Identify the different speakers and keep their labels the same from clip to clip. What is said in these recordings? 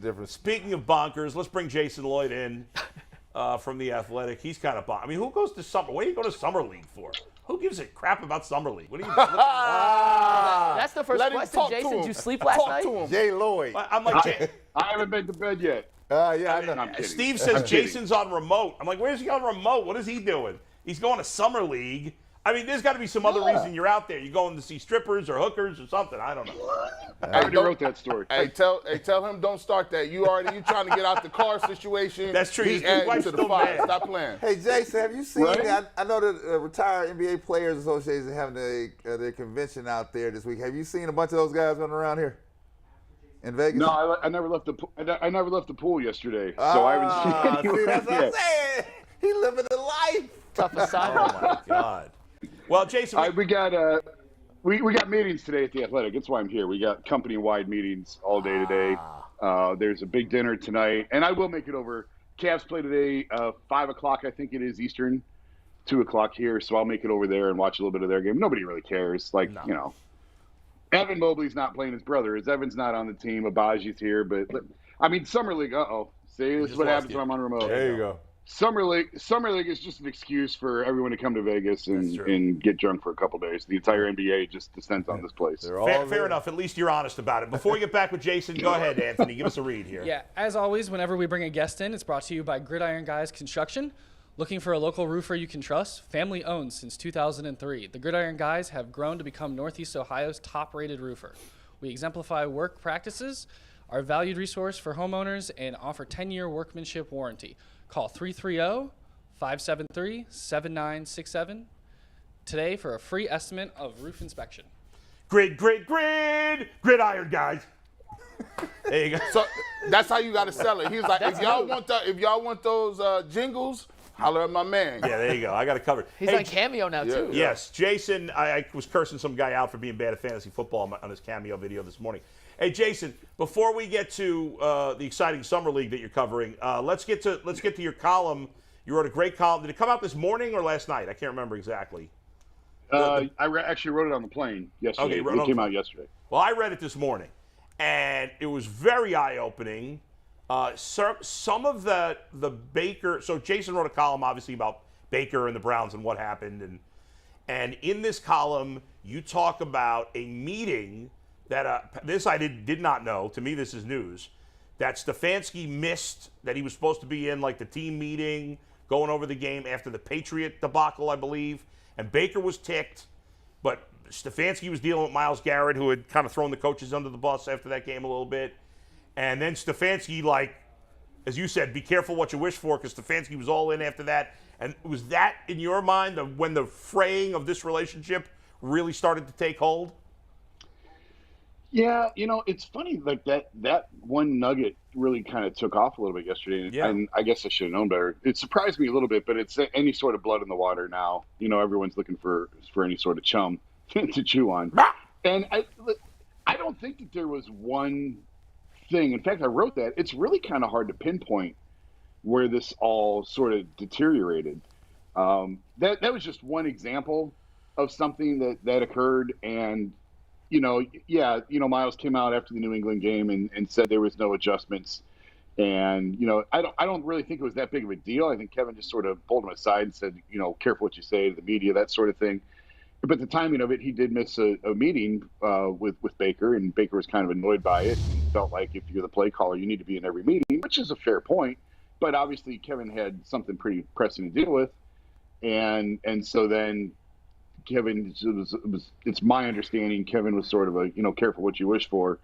Speaker 1: difference.
Speaker 2: Speaking of bonkers, let's bring Jason Lloyd in from The Athletic. He's kind of I mean, who goes to summer? What do you go to summer league for? Who gives a crap about summer league? What do you?
Speaker 3: That's the first question, Jason. Did you sleep last night?
Speaker 1: Jay Lloyd.
Speaker 2: I'm like,
Speaker 4: I haven't been to bed yet.
Speaker 1: Yeah, I know.
Speaker 2: Steve says Jason's on remote. I'm like, where's he on remote? What is he doing? He's going to summer league. I mean, there's got to be some other reason you're out there. You're going to see strippers or hookers or something. I don't know.
Speaker 4: I already wrote that story.
Speaker 1: Hey, tell him don't start that. You trying to get out the car situation.
Speaker 2: That's true.
Speaker 1: He's
Speaker 2: His
Speaker 1: adding
Speaker 2: wife's
Speaker 1: to the
Speaker 2: still
Speaker 1: fire.
Speaker 2: mad.
Speaker 1: Stop playing.
Speaker 5: Hey, Jason, have you seen?
Speaker 4: Right?
Speaker 5: I know the Retired NBA Players Association is having their convention out there this week. Have you seen a bunch of those guys running around here in Vegas?
Speaker 4: No, I never left the pool yesterday, so I haven't seen anyone
Speaker 5: See, that's what I'm
Speaker 4: yet.
Speaker 5: saying. He living the life.
Speaker 3: Tough assignment.
Speaker 2: Oh my God. Well, Jason,
Speaker 4: We got meetings today at The Athletic. That's why I'm here. We got company-wide meetings all day today. There's a big dinner tonight, and I will make it over. Cavs play today, 5 o'clock, I think it is Eastern, 2 o'clock here, so I'll make it over there and watch a little bit of their game. Nobody really cares. You know, Evan Mobley's not playing his brother. Evan's not on the team. Abaji's here, but I mean, Summer League. See, this is what happens when I'm on remote.
Speaker 1: There you go.
Speaker 4: Summer League is just an excuse for everyone to come to Vegas and get drunk for a couple days. The entire NBA just descends on this place.
Speaker 2: Fair enough. At least you're honest about it. Before we get back with Jason, go ahead, Anthony. Give us a read here.
Speaker 6: Yeah, as always, whenever we bring a guest in, it's brought to you by Gridiron Guys Construction. Looking for a local roofer you can trust? Family owned since 2003. The Gridiron Guys have grown to become Northeast Ohio's top-rated roofer. We exemplify work practices, are a valued resource for homeowners, and offer 10-year workmanship warranty. Call 330-573-7967 today for a free estimate of roof inspection.
Speaker 2: Gridiron guys. There you go.
Speaker 1: So that's how you got to sell it. He's like, if y'all want those jingles, holler at my man.
Speaker 2: Yeah, there you go. I got it covered.
Speaker 3: He's on Cameo now, too.
Speaker 2: Yes, Jason, I was cursing some guy out for being bad at fantasy football on his Cameo video this morning. Hey, Jason, before we get to the exciting summer league that you're covering, let's get to your column. You wrote a great column. Did it come out this morning or last night? I can't remember exactly.
Speaker 4: I actually wrote it on the plane yesterday.
Speaker 2: Okay,
Speaker 4: it came out yesterday.
Speaker 2: Well, I read it this morning, and it was very eye-opening. Some of the Baker. So Jason wrote a column, obviously, about Baker and the Browns and what happened, and in this column, you talk about a meeting that this I did not know. To me, this is news. That Stefanski missed, that he was supposed to be in like the team meeting, going over the game after the Patriot debacle, I believe. And Baker was ticked, but Stefanski was dealing with Myles Garrett, who had kind of thrown the coaches under the bus after that game a little bit. And then Stefanski, like, as you said, be careful what you wish for, because Stefanski was all in after that. And was that, in your mind, when the fraying of this relationship really started to take hold?
Speaker 4: Yeah, it's funny, like that one nugget really kind of took off a little bit yesterday, and I guess I should have known better. It surprised me a little bit, but it's any sort of blood in the water now. Everyone's looking for any sort of chum to chew on. And I don't think that there was one thing. In fact, I wrote that. It's really kind of hard to pinpoint where this all sort of deteriorated. That was just one example of something that occurred, and Myles came out after the New England game and said there was no adjustments. And, I don't really think it was that big of a deal. I think Kevin just sort of pulled him aside and said, careful what you say to the media, that sort of thing. But the timing of it, he did miss a meeting with Baker, and Baker was kind of annoyed by it. He felt like if you're the play caller, you need to be in every meeting, which is a fair point. But obviously Kevin had something pretty pressing to deal with. And so then Kevin, it's my understanding, Kevin was sort of careful what you wish for,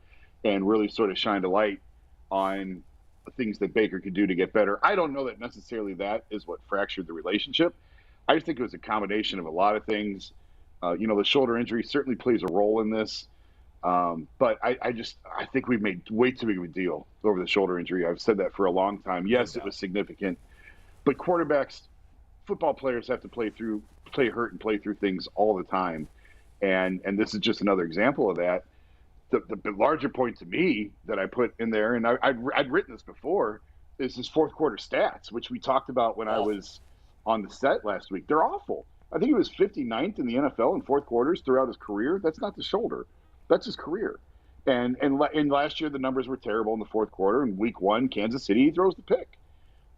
Speaker 4: and really sort of shined a light on the things that Baker could do to get better. I don't know that necessarily that is what fractured the relationship. I just think it was a combination of a lot of things. The shoulder injury certainly plays a role in this. But I think we've made way too big of a deal over the shoulder injury. I've said that for a long time. Yes, it was significant, but quarterbacks, football players have to play hurt and play through things all the time. And this is just another example of that. The larger point to me that I put in there, and I'd written this before, is his fourth quarter stats, which we talked about when I was on the set last week. They're awful. I think he was 59th in the NFL in fourth quarters throughout his career. That's not the shoulder. That's his career. And last year the numbers were terrible in the fourth quarter. In week 1, Kansas City, he throws the pick.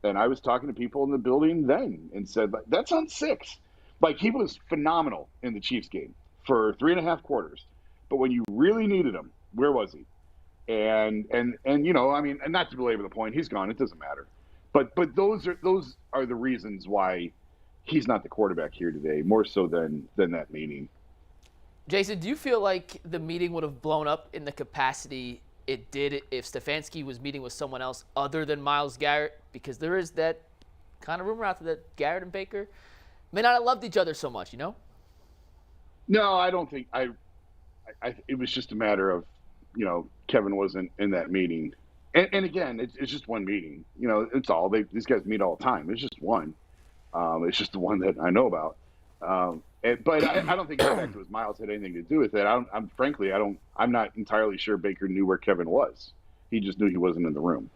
Speaker 4: And I was talking to people in the building then and said, like, that's on 6. Like, he was phenomenal in the Chiefs game for 3.5 quarters. But when you really needed him, where was he? And you know, I mean, and not to belabor the point, he's gone. It doesn't matter. But those are the reasons why he's not the quarterback here today, more so than that meeting.
Speaker 3: Jason, do you feel like the meeting would have blown up in the capacity it did if Stefanski was meeting with someone else other than Myles Garrett? Because there is that kind of rumor out there that Garrett and Baker may not have loved each other so much, you know?
Speaker 4: No, I don't think it was just a matter of, you know, Kevin wasn't in that meeting. And again, it's just one meeting. You know, it's all. These guys meet all the time. It's just one. It's just the one that I know about. But I don't think the fact it was Myles had anything to do with it. I'm not entirely sure Baker knew where Kevin was. He just knew he wasn't in the room.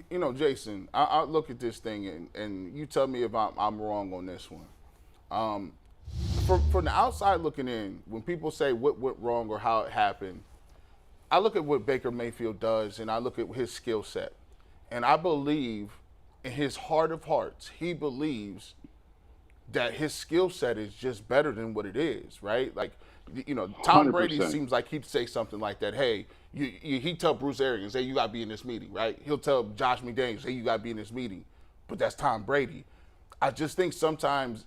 Speaker 1: You know, Jason, I look at this thing and you tell me if I'm wrong on this one. From the outside looking in, when people say what went wrong or how it happened, I look at what Baker Mayfield does and I look at his skill set. And I believe in his heart of hearts, he believes that his skill set is just better than what it is, right? Like, you know, Tom
Speaker 4: 100%.
Speaker 1: Brady seems like he'd say something like that. Hey, he'd tell Bruce Arians, hey, you got to be in this meeting, right? He'll tell Josh McDaniels, hey, you got to be in this meeting. But that's Tom Brady. I just think sometimes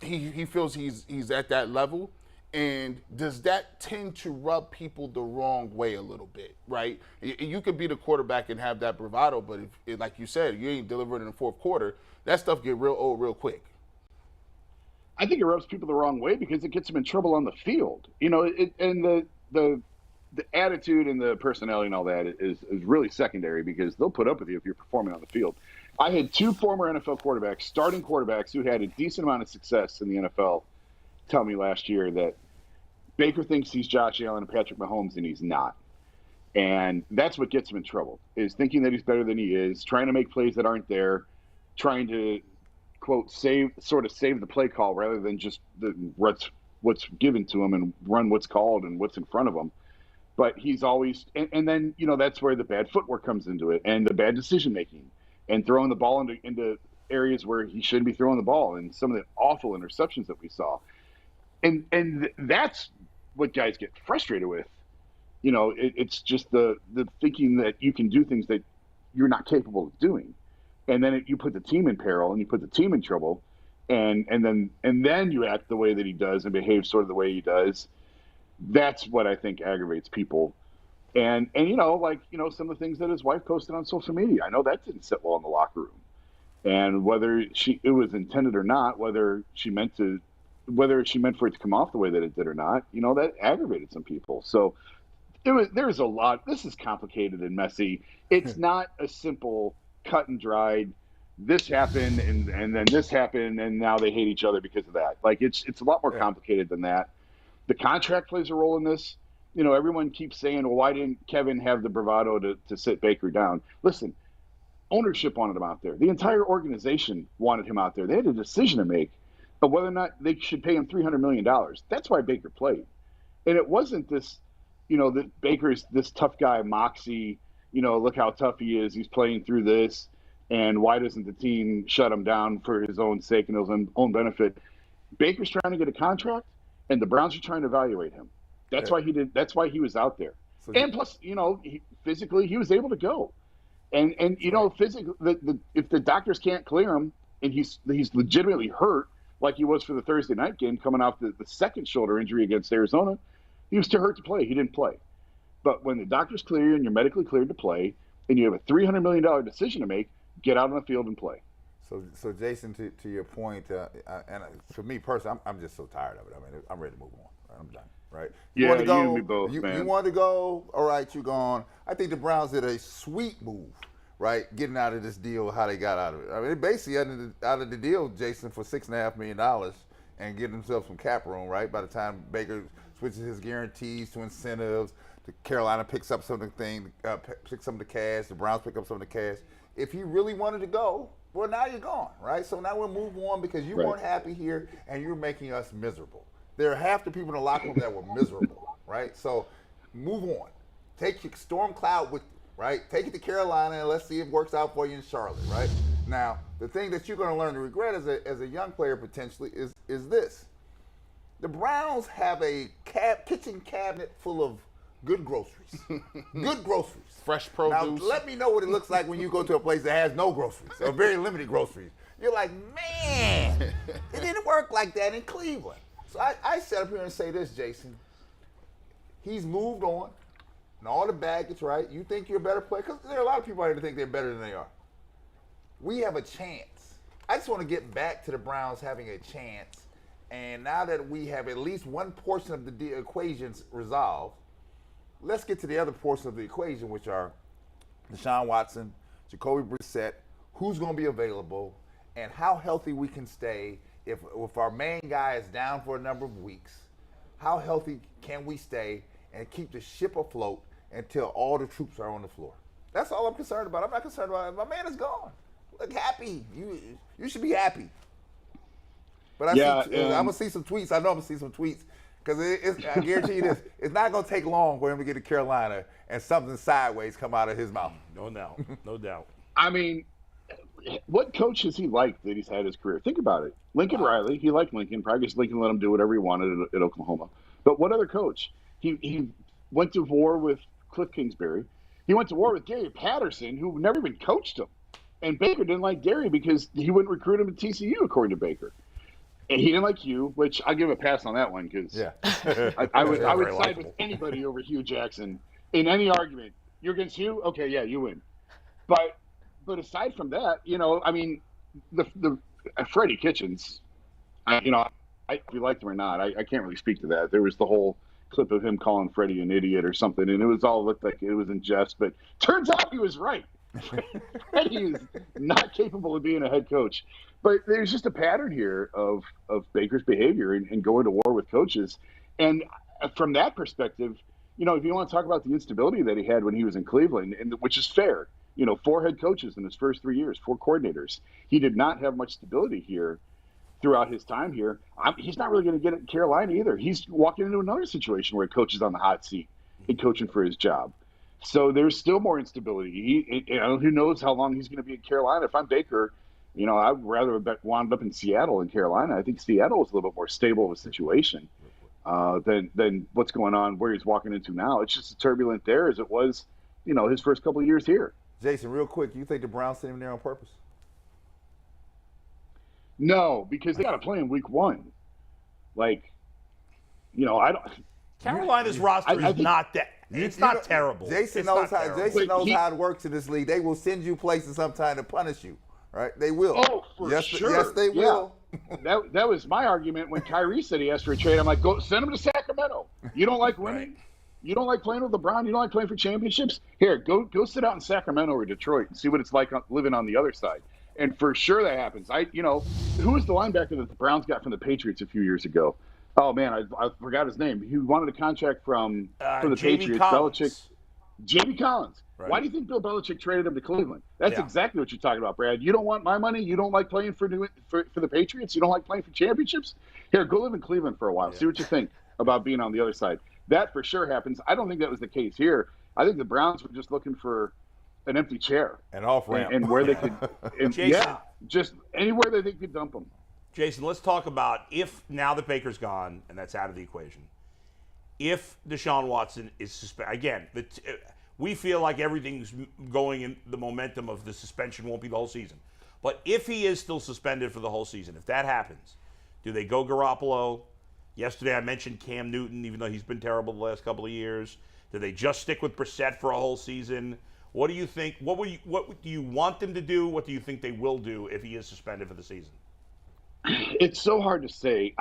Speaker 1: he feels he's at that level. And does that tend to rub people the wrong way a little bit, right? You could be the quarterback and have that bravado, but if, like you said, you ain't delivering in the fourth quarter, that stuff get real old real quick.
Speaker 4: I think it rubs people the wrong way because it gets them in trouble on the field. You know, and the attitude and the personality and all that is really secondary because they'll put up with you if you're performing on the field. I had 2 former NFL quarterbacks, starting quarterbacks who had a decent amount of success in the NFL, tell me last year that Baker thinks he's Josh Allen and Patrick Mahomes, and he's not. And that's what gets him in trouble, is thinking that he's better than he is, trying to make plays that aren't there, trying to, quote, save the play call rather than just what's given to him and run what's called and what's in front of him. But he's always – and then, you know, that's where the bad footwork comes into it and the bad decision-making and throwing the ball into areas where he shouldn't be throwing the ball and some of the awful interceptions that we saw. And that's what guys get frustrated with. You know, it's just the thinking that you can do things that you're not capable of doing. And then you put the team in peril and you put the team in trouble. And then you act the way that he does and behave sort of the way he does. That's what I think aggravates people. And you know, like, you know, some of the things that his wife posted on social media, I know that didn't sit well in the locker room. And whether it was intended or not, whether she meant for it to come off the way that it did or not, you know, that aggravated some people. So there's a lot. This is complicated and messy. It's not a simple cut and dried, this happened and then this happened and now they hate each other because of that. Like, it's a lot more complicated than that. The contract plays a role in this. You know, everyone keeps saying, well, why didn't Kevin have the bravado to sit Baker down? Listen, ownership wanted him out there. The entire organization wanted him out there. They had a decision to make of whether or not they should pay him $300 million. That's why Baker played. And it wasn't this, you know, that Baker's this tough guy, moxie, you know, look how tough he is. He's playing through this. And why doesn't the team shut him down for his own sake and his own benefit? Baker's trying to get a contract, and the Browns are trying to evaluate him. That's why he did. That's why he was out there. So and plus, you know, physically he was able to go. And you know, physically, if the doctors can't clear him, and he's legitimately hurt, like he was for the Thursday night game, coming off the second shoulder injury against Arizona, he was too hurt to play. He didn't play. But when the doctors clear you and you're medically cleared to play, and you have a $300 million decision to make, get out on the field and play.
Speaker 5: So Jason, to your point, and for me personally, I'm just so tired of it. I mean, I'm ready to move on. I'm done. Right?
Speaker 4: You
Speaker 5: want to go,
Speaker 4: you and me both, man.
Speaker 5: You want to go? All right, you're gone. I think the Browns did a sweet move, right? Getting out of this deal, how they got out of it. I mean, they basically out of the deal, Jason, for $6.5 million and getting themselves some cap room, right? By the time Baker switches his guarantees to incentives, Carolina picks up some of picks some of the cash, the Browns pick up some of the cash. If he really wanted to go, well, now you're gone, right? So now we'll move on because you weren't happy here and you're making us miserable. There are half the people in the locker room that were miserable, right? So Move on. Take your storm cloud with you, right? Take it to Carolina and let's see if it works out for you in Charlotte, right? Now, the thing that you're going to learn to regret as a young player potentially is this. The Browns have a kitchen cabinet full of good groceries. Good groceries.
Speaker 1: Fresh produce.
Speaker 5: Now, let me know what it looks like when you go to a place that has no groceries or very limited groceries. You're like, man, it didn't work like that in Cleveland. So I sit up here and say this, Jason. He's moved on, and all the baggage, right? You think you're a better player? Because there are a lot of people out here that think they're better than they are. We have a chance. I just want to get back to the Browns having a chance. And now that we have at least one portion of the equations resolved, let's get to the other portion of the equation, which are Deshaun Watson, Jacoby Brissett, who's going to be available, and how healthy we can stay if our main guy is down for a number of weeks. How healthy can we stay and keep the ship afloat until all the troops are on the floor? That's all I'm concerned about. I'm not concerned about it. My man is gone. Look happy. You should be happy. But I'm going to see some tweets. I know I'm going to see some tweets because I guarantee you this. It's not going to take long for him to get to Carolina and something sideways come out of his mouth.
Speaker 2: No doubt. No doubt.
Speaker 4: I mean, what coach has he liked that he's had his career? Think about it. Lincoln Riley, he liked Lincoln. Probably because Lincoln let him do whatever he wanted at Oklahoma. But what other coach? He went to war with Cliff Kingsbury. He went to war with Gary Patterson, who never even coached him. And Baker didn't like Gary because he wouldn't recruit him at TCU, according to Baker. And he didn't like Hugh, which I'll give a pass on that one because I would side with anybody over Hugh Jackson in any argument. You're against Hugh? Okay, yeah, you win. But aside from that, I mean, the Freddie Kitchens, if you liked him or not, I can't really speak to that. There was the whole clip of him calling Freddie an idiot or something, and it looked like it was in jest. But turns out he was right. Freddie is not capable of being a head coach. But there's just a pattern here of Baker's behavior and going to war with coaches. And from that perspective, if you want to talk about the instability that he had when he was in Cleveland, which is fair, 4 head coaches in his first 3 years, 4 coordinators. He did not have much stability here throughout his time here. He's not really going to get it in Carolina either. He's walking into another situation where a coach is on the hot seat and coaching for his job. So there's still more instability. Who knows how long he's going to be in Carolina. If I'm Baker, I'd rather have wound up in Seattle than Carolina. I think Seattle was a little bit more stable of a situation than what's going on where he's walking into now. It's just as turbulent there as it was, his first couple of years here.
Speaker 5: Jason, real quick, you think the Browns sent him there on purpose?
Speaker 4: No, because they got to play in week 1. I don't.
Speaker 2: Carolina's roster is not that. It's not terrible.
Speaker 5: Jason knows how it works in this league. They will send you places sometime to punish you, right? They will.
Speaker 4: Oh, for sure.
Speaker 5: Yes, they will.
Speaker 4: That was my argument when Kyrie said he asked for a trade. I'm like, go send him to Sacramento. You don't like winning?
Speaker 2: Right.
Speaker 4: You don't like playing with LeBron? You don't like playing for championships? Here, go sit out in Sacramento or Detroit and see what it's like living on the other side. And for sure that happens. Who was the linebacker that the Browns got from the Patriots a few years ago? Oh man, I forgot his name. He wanted a contract from the Patriots. Belichick. Jamie Collins. Right. Why do you think Bill Belichick traded him to Cleveland? That's exactly what you're talking about, Brad. You don't want my money. You don't like playing for the Patriots. You don't like playing for championships. Here, go live in Cleveland for a while. See what you think about being on the other side. That for sure happens. I don't think that was the case here. I think the Browns were just looking for an empty chair,
Speaker 5: an off ramp,
Speaker 4: and where they could, just anywhere that they could dump them.
Speaker 2: Jason, let's talk about if now that Baker's gone and that's out of the equation. If Deshaun Watson is suspended again, we feel like everything's going in the momentum of the suspension won't be the whole season. But if he is still suspended for the whole season, if that happens, do they go Garoppolo? Yesterday I mentioned Cam Newton, even though he's been terrible the last couple of years. Do they just stick with Brissett for a whole season? What do you think? What do you want them to do? What do you think they will do if he is suspended for the season?
Speaker 4: It's so hard to say.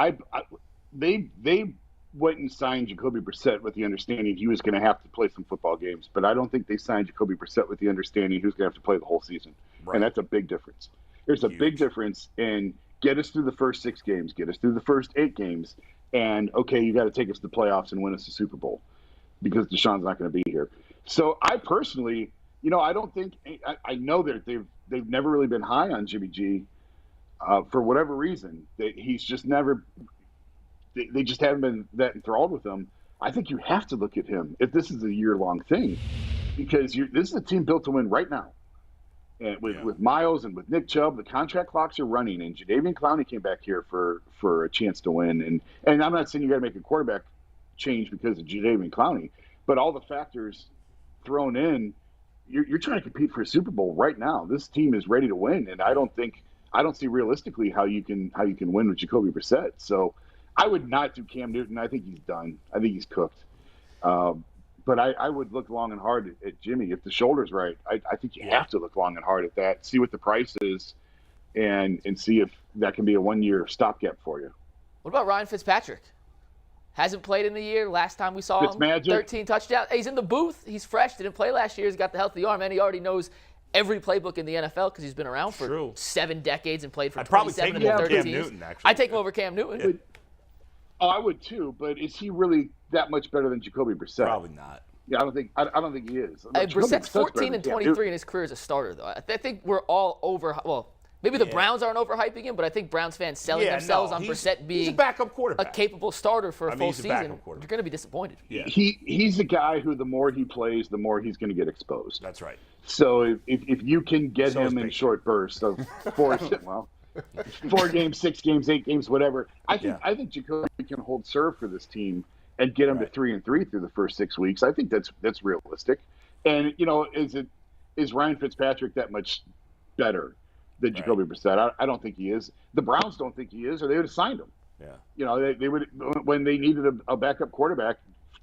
Speaker 4: They went and signed Jacoby Brissett with the understanding he was going to have to play some football games, but I don't think they signed Jacoby Brissett with the understanding he was going to have to play the whole season, and that's a big difference. There's a big difference in get us through the first 6 games, get us through the first 8 games, and okay, you got to take us to the playoffs and win us the Super Bowl because Deshaun's not going to be here. So I personally, I don't think I know that they've never really been high on Jimmy G. For whatever reason, he's just never. They just haven't been that enthralled with him. I think you have to look at him if this is a year-long thing, because this is a team built to win right now. And with Myles and with Nick Chubb, the contract clocks are running, and Jadeveon Clowney came back here for a chance to win. And I'm not saying you got to make a quarterback change because of Jadeveon Clowney, but all the factors thrown in, you're trying to compete for a Super Bowl right now. This team is ready to win, and I don't see realistically how you can win with Jacoby Brissett. So I would not do Cam Newton. I think he's done. I think he's cooked. But I would look long and hard at Jimmy. If the shoulder's right, I think you have to look long and hard at that, see what the price is, and see if that can be a 1-year stopgap for you.
Speaker 3: What about Ryan Fitzpatrick? Hasn't played in the year. Last time we saw him, 13 touchdowns. He's in the booth. He's fresh. Didn't play last year. He's got the healthy arm, and he already knows every playbook in the NFL because he's been around for 7 decades and played for 27 of the 30 teams.
Speaker 2: Newton, actually.
Speaker 3: I'd take him over Cam Newton.
Speaker 4: I would too, but is he really that much better than Jacoby Brissett?
Speaker 2: Probably not.
Speaker 4: Yeah, I don't think he is.
Speaker 3: Brissett's 14 and 23 in his career as a starter, though. I think we're all maybe the Browns aren't overhyping him, but I think Browns fans selling themselves on Brissett being
Speaker 2: a backup quarterback,
Speaker 3: a capable starter for a full season. You're going to be disappointed.
Speaker 4: Yeah. He's the guy who the more he plays, the more he's going to get exposed.
Speaker 2: That's right.
Speaker 4: So if you can get him in short bursts of 4 games, 6 games, 8 games, whatever, I think Jacoby can hold serve for this team and get them to 3-3 through the first 6 weeks. I think that's realistic. And is Ryan Fitzpatrick that much better than Jacoby Brissett? I don't think he is. The Browns don't think he is, or they would have signed him. Yeah. They would, when they needed a backup quarterback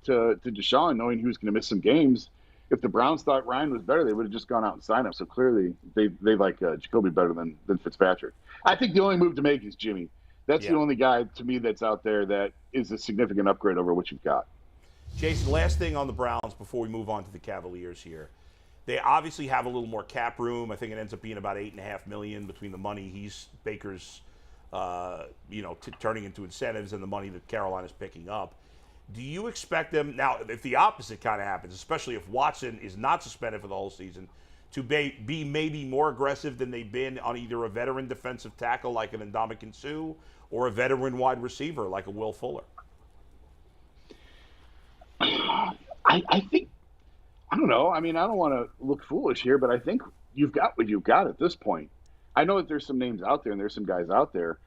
Speaker 4: to Deshaun, knowing he was going to miss some games. If the Browns thought Ryan was better, they would have just gone out and signed him. So clearly, they like Jacoby better than Fitzpatrick. I think the only move to make is Jimmy. That's the only guy to me that's out there that is a significant upgrade over what you've got.
Speaker 2: Jason, last thing on the Browns before we move on to the Cavaliers here. They obviously have a little more cap room. I think it ends up being about $8.5 million between the money Baker's, turning into incentives and the money that Carolina's picking up. Do you expect them now? If the opposite kind of happens, especially if Watson is not suspended for the whole season, to be maybe more aggressive than they've been on either a veteran defensive tackle like an Ndamukong Suh or a veteran wide receiver like a Will Fuller?
Speaker 4: I think, I don't know. I mean, I don't want to look foolish here, but I think you've got what you've got at this point. I know that there's some names out there and there's some guys out there,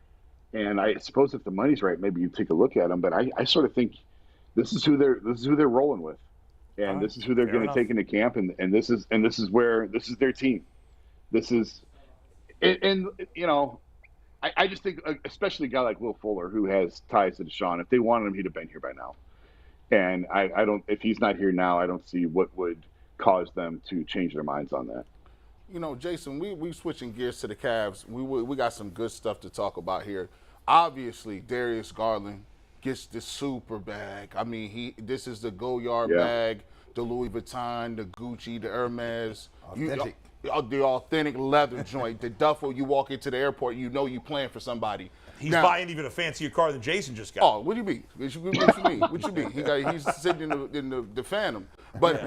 Speaker 4: and I suppose if the money's right, maybe you take a look at them. But I sort of think this is who they're rolling with, and this is who they're going to take into camp, and this is their team. This is, I just think, especially a guy like Will Fuller who has ties to Deshaun. If they wanted him, he'd have been here by now. And I don't. If he's not here now, I don't see what would cause them to change their minds on that.
Speaker 1: Jason, we switching gears to the Cavs. We got some good stuff to talk about here. Obviously, Darius Garland gets the super bag. I mean, this is the go-yard bag, the Louis Vuitton, the Gucci, the Hermes.
Speaker 5: Authentic.
Speaker 1: The authentic leather joint, the duffel. You walk into the airport, you playing for somebody.
Speaker 2: He's buying even a fancier car than Jason just got.
Speaker 1: Oh, what do you mean? What you mean? What you mean? He's sitting in the Phantom. But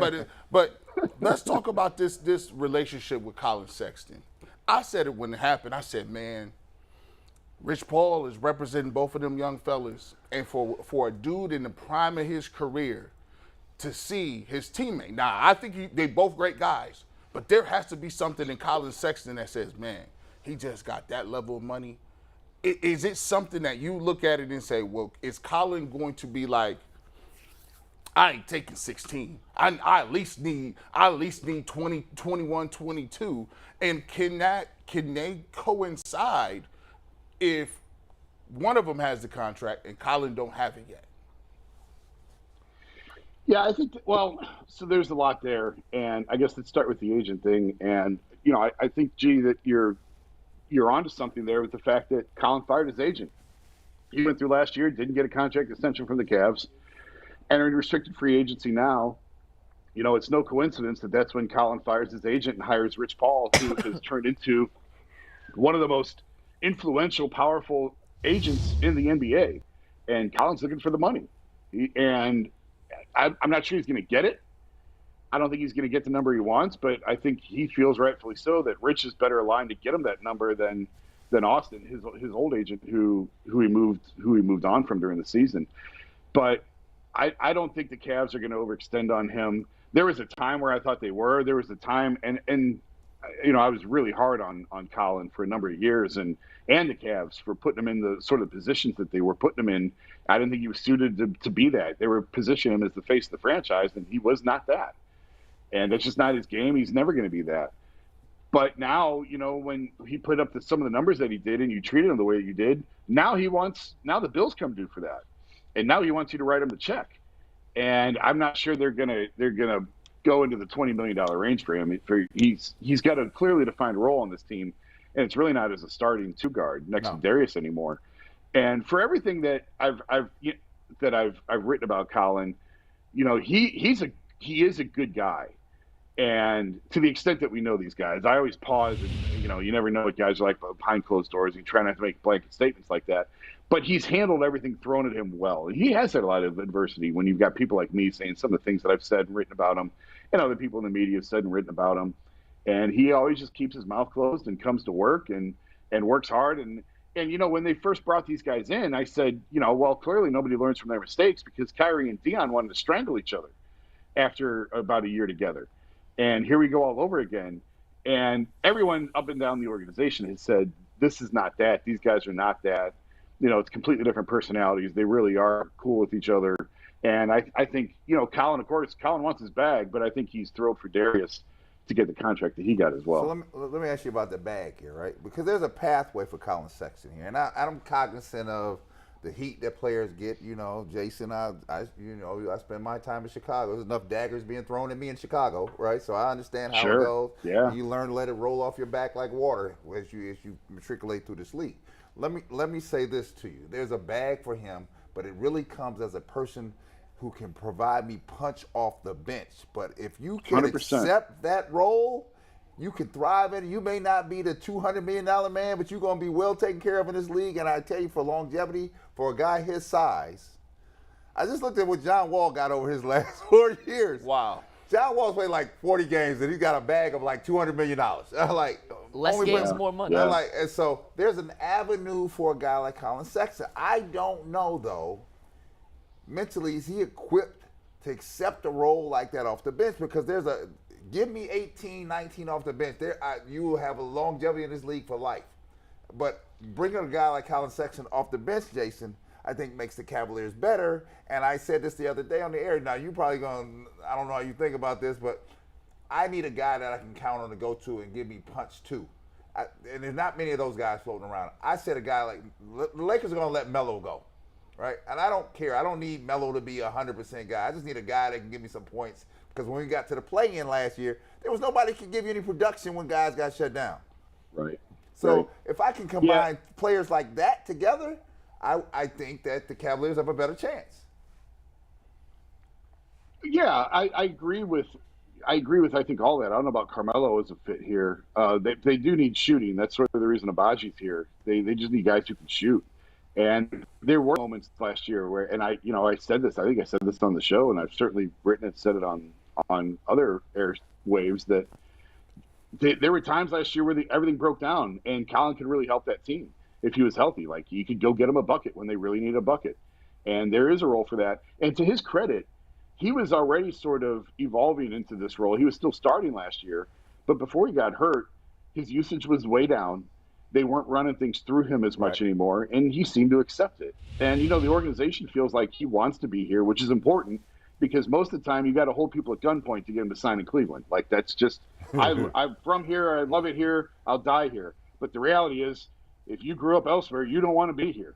Speaker 1: let's talk about this relationship with Colin Sexton. I said it when it happened. I said, man, Rich Paul is representing both of them young fellas, and for a dude in the prime of his career to see his teammate. Now, I think they both great guys, but there has to be something in Colin Sexton that says, man, he just got that level of money. Is it something that you look at it and say, well, is Colin going to be like, I ain't taking 16. I at least need 20, 21, 22. And can they coincide if one of them has the contract and Colin don't have it yet?
Speaker 4: Yeah, I think, so there's a lot there. And I guess let's start with the agent thing. And, I think, that you're onto something there with the fact that Colin fired his agent. He went through last year, didn't get a contract extension from the Cavs, entering restricted free agency now. It's no coincidence that that's when Colin fires his agent and hires Rich Paul, who has turned into one of the most influential, powerful agents in the NBA. And Colin's looking for the money. And I'm not sure he's going to get it. I don't think he's going to get the number he wants, but I think he feels rightfully so that Rich is better aligned to get him that number than Austin, his old agent, who he moved on from during the season. But I don't think the Cavs are going to overextend on him. There was a time where I thought they were. There was a time, and I was really hard on Colin for a number of years, and the Cavs for putting him in the sort of positions that they were putting him in. I didn't think he was suited to be that. They were positioning him as the face of the franchise, and he was not that. And that's just not his game. He's never going to be that. But now, when he put up some of the numbers that he did, and you treated him the way you did, now the bills come due for that, and now he wants you to write him the check. And I'm not sure they're gonna go into the $20 million range for him. He's got a clearly defined role on this team, and it's really not as a starting two guard next to Darius anymore. And for everything that I've written about Colin, he is a good guy. And to the extent that we know these guys, I always pause and, you never know what guys are like behind closed doors. You try not to make blanket statements like that. But he's handled everything thrown at him well. He has had a lot of adversity when you've got people like me saying some of the things that I've said and written about him, and other people in the media have said and written about him. And he always just keeps his mouth closed and comes to work and works hard. And when they first brought these guys in, I said, well, clearly nobody learns from their mistakes, because Kyrie and Dion wanted to strangle each other after about a year together. And here we go all over again. And everyone up and down the organization has said, this is not that. These guys are not that. It's completely different personalities. They really are cool with each other. And I think, Colin, of course, Colin wants his bag, but I think he's thrilled for Darius to get the contract that he got as well.
Speaker 5: So let me ask you about the bag here, right? Because there's a pathway for Colin Sexton here. And I'm cognizant of the heat that players get. Jason, I spend my time in Chicago. There's enough daggers being thrown at me in Chicago, right? So I understand how it goes.
Speaker 4: Yeah.
Speaker 5: You learn to let it roll off your back like water as you matriculate through this league. Let me say this to you. There's a bag for him, but it really comes as a person who can provide me punch off the bench. But if you can
Speaker 4: 100%.
Speaker 5: accept that role, you can thrive in it. You may not be the $200 million man, but you're going to be well taken care of in this league. And I tell you, for longevity, for a guy his size, I just looked at what John Wall got over his last 4 years.
Speaker 3: Wow.
Speaker 5: John Wall's played like 40 games, and he's got a bag of like $200 million.
Speaker 3: Less games, more money.
Speaker 4: Yeah.
Speaker 5: And so there's an avenue for a guy like Colin Sexton. I don't know, though, mentally, is he equipped to accept a role like that off the bench? Because give me 18, 19 off the bench. You will have a longevity in this league for life. But bringing a guy like Colin Sexton off the bench, Jason, I think makes the Cavaliers better. And I said this the other day on the air. Now, you probably I don't know how you think about this, but I need a guy that I can count on to go to and give me punch too. And there's not many of those guys floating around. I said a guy like, the Lakers are going to let Melo go, right? And I don't care. I don't need Melo to be a 100% guy. I just need a guy that can give me some points. Because when we got to the play-in last year, there was nobody who could give you any production when guys got shut down.
Speaker 4: Right.
Speaker 5: So if I can combine players like that together, I think that the Cavaliers have a better chance.
Speaker 4: Yeah, I agree with I think all that. I don't know about Carmelo as a fit here. They do need shooting. That's sort of the reason Agbaji's here. They just need guys who can shoot. And there were moments last year where, and I said this. I think I said this on the show, and I've certainly written it, said it on other airwaves that there were times last year where everything broke down, and Colin could really help that team if he was healthy. Like, you could go get him a bucket when they really need a bucket, and there is a role for that. And to his credit, he was already sort of evolving into this role. He was still starting last year, but before he got hurt, his usage was way down. They weren't running things through him as much anymore, and he seemed to accept it. And, the organization feels like he wants to be here, which is important, because most of the time you got to hold people at gunpoint to get him to sign in Cleveland. Like, that's just I'm from here. I love it here. I'll die here. But the reality is, if you grew up elsewhere, you don't want to be here.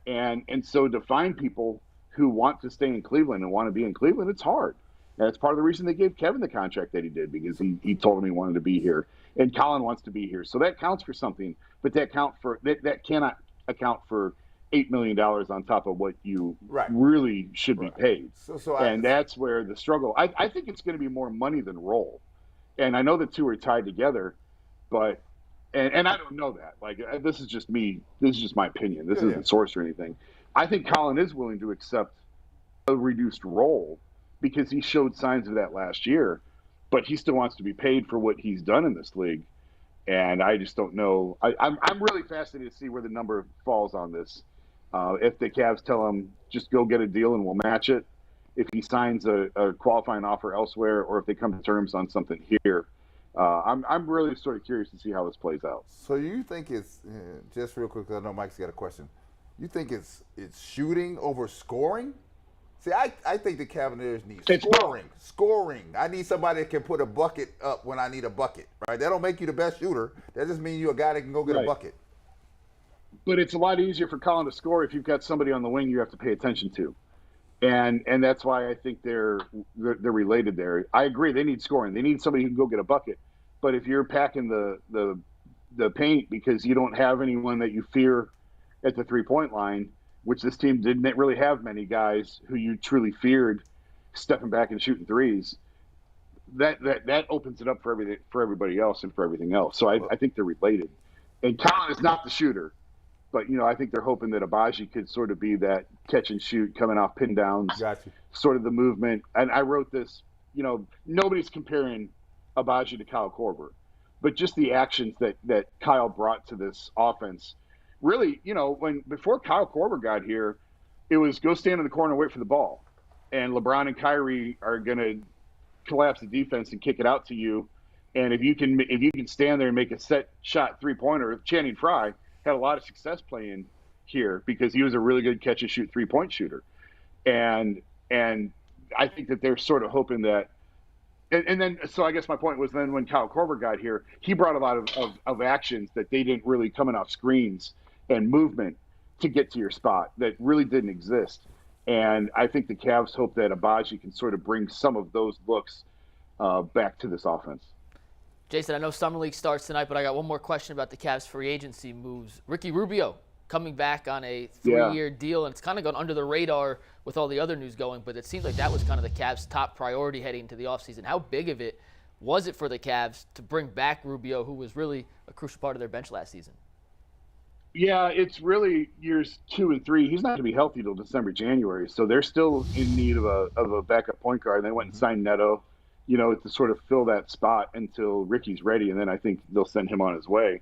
Speaker 4: And so to find people who want to stay in Cleveland and want to be in Cleveland, it's hard. And that's part of the reason they gave Kevin the contract that he did, because he told him he wanted to be here. And Colin wants to be here. So that counts for something, but that cannot account for $8 million on top of what you really should be paid. And that's where the struggle. I think it's going to be more money than role. And I know the two are tied together, but and I don't know that. Like, this is just me. This is just my opinion. This isn't source or anything. I think Colin is willing to accept a reduced role because he showed signs of that last year, but he still wants to be paid for what he's done in this league. And I just don't know. I'm really fascinated to see where the number falls on this. If the Cavs tell him, just go get a deal and we'll match it, if he signs a qualifying offer elsewhere or if they come to terms on something here. I'm really sort of curious to see how this plays out.
Speaker 5: So you think it's just real quick? 'Cause I know Mike's got a question. You think it's shooting over scoring? See, I think the Cavaliers need scoring. I need somebody that can put a bucket up when I need a bucket. Right? That don't make you the best shooter. That just means you're a guy that can go get a bucket.
Speaker 4: But it's a lot easier for Colin to score if you've got somebody on the wing you have to pay attention to. And that's why I think they're related there. I agree, they need scoring. They need somebody who can go get a bucket. But if you're packing the paint because you don't have anyone that you fear at the three-point line, which this team didn't really have many guys who you truly feared stepping back and shooting threes, that opens it up for everybody else and for everything else. So I think they're related. And Colin is not the shooter. But, I think they're hoping that Agbaji could sort of be that catch and shoot coming off pin downs, sort of the movement. And I wrote this, nobody's comparing Agbaji to Kyle Korver, but just the actions that Kyle brought to this offense. Really, before Kyle Korver got here, it was go stand in the corner and wait for the ball. And LeBron and Kyrie are going to collapse the defense and kick it out to you. And if you can stand there and make a set shot three-pointer, Channing Frye had a lot of success playing here because he was a really good catch and shoot three-point shooter. And I think that they're sort of hoping that and then so I guess my point was then when Kyle Korver got here, he brought a lot of actions that they didn't really coming off screens and movement to get to your spot that really didn't exist. And I think the Cavs hope that Agbaji can sort of bring some of those looks back to this offense.
Speaker 3: Jason, I know Summer League starts tonight, but I got one more question about the Cavs free agency moves. Ricky Rubio coming back on a 3-year deal, and it's kind of gone under the radar with all the other news going, but it seems like that was kind of the Cavs' top priority heading into the offseason. How big of it was it for the Cavs to bring back Rubio, who was really a crucial part of their bench last season?
Speaker 4: Yeah, it's really years 2 and 3. He's not going to be healthy till December, January, so they're still in need of a backup point guard. They went and signed Neto, to sort of fill that spot until Ricky's ready, and then I think they'll send him on his way.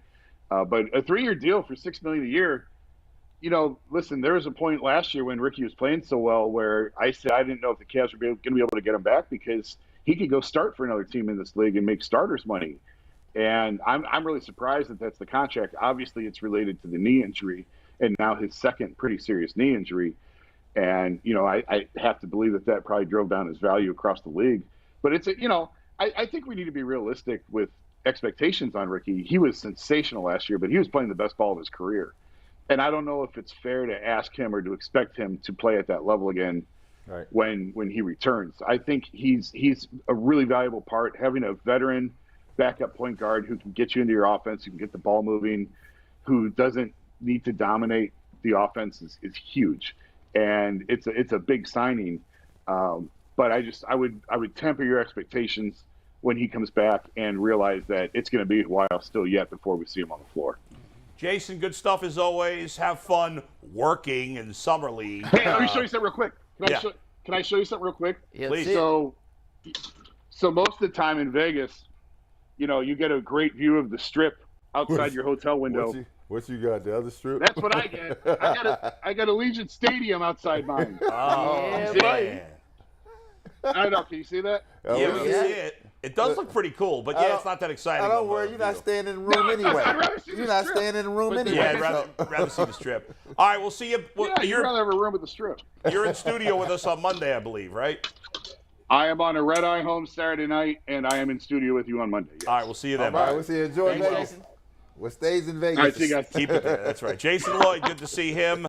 Speaker 4: But a 3-year deal for $6 million a year, listen, there was a point last year when Ricky was playing so well where I said I didn't know if the Cavs were going to be able to get him back because he could go start for another team in this league and make starters money. And I'm really surprised that that's the contract. Obviously, it's related to the knee injury, and now his second pretty serious knee injury. And, I have to believe that probably drove down his value across the league. But it's, I think we need to be realistic with expectations on Ricky. He was sensational last year, but he was playing the best ball of his career. And I don't know if it's fair to ask him or to expect him to play at that level again when he returns. I think he's a really valuable part. Having a veteran backup point guard who can get you into your offense, who can get the ball moving, who doesn't need to dominate the offense is huge. And it's a big signing. But I would temper your expectations when he comes back and realize that it's going to be a while still yet before we see him on the floor.
Speaker 2: Jason, good stuff as always. Have fun working in Summer League.
Speaker 4: Hey, let me show you something real quick. Can I show you something real quick?
Speaker 3: Yeah,
Speaker 2: please.
Speaker 4: So most of the time in Vegas, you get a great view of the strip outside your hotel window.
Speaker 5: What you got, the other strip?
Speaker 4: That's what I get. I got Allegiant Stadium outside mine.
Speaker 2: Oh,
Speaker 3: yeah,
Speaker 2: man.
Speaker 4: I don't know. Can you see that?
Speaker 2: Yeah, we can see it. It does look pretty cool, but it's not that exciting.
Speaker 5: I don't worry. You're not staying in the room anyway. You're not staying in the room anyway.
Speaker 2: Yeah, I'd rather see the strip. All right, we'll see you.
Speaker 4: You'd rather have a room with the strip.
Speaker 2: You're in studio with us on Monday, I believe, right?
Speaker 4: I am on a red-eye home Saturday night, and I am in studio with you on Monday. Yes.
Speaker 2: All right, we'll see you then.
Speaker 5: All right, we'll see you. Enjoy
Speaker 3: Thanks,
Speaker 5: Vegas.
Speaker 3: Jason.
Speaker 5: What stays in Vegas.
Speaker 4: All right, see you guys.
Speaker 2: Keep it there. That's right. Jason Lloyd, good to see him.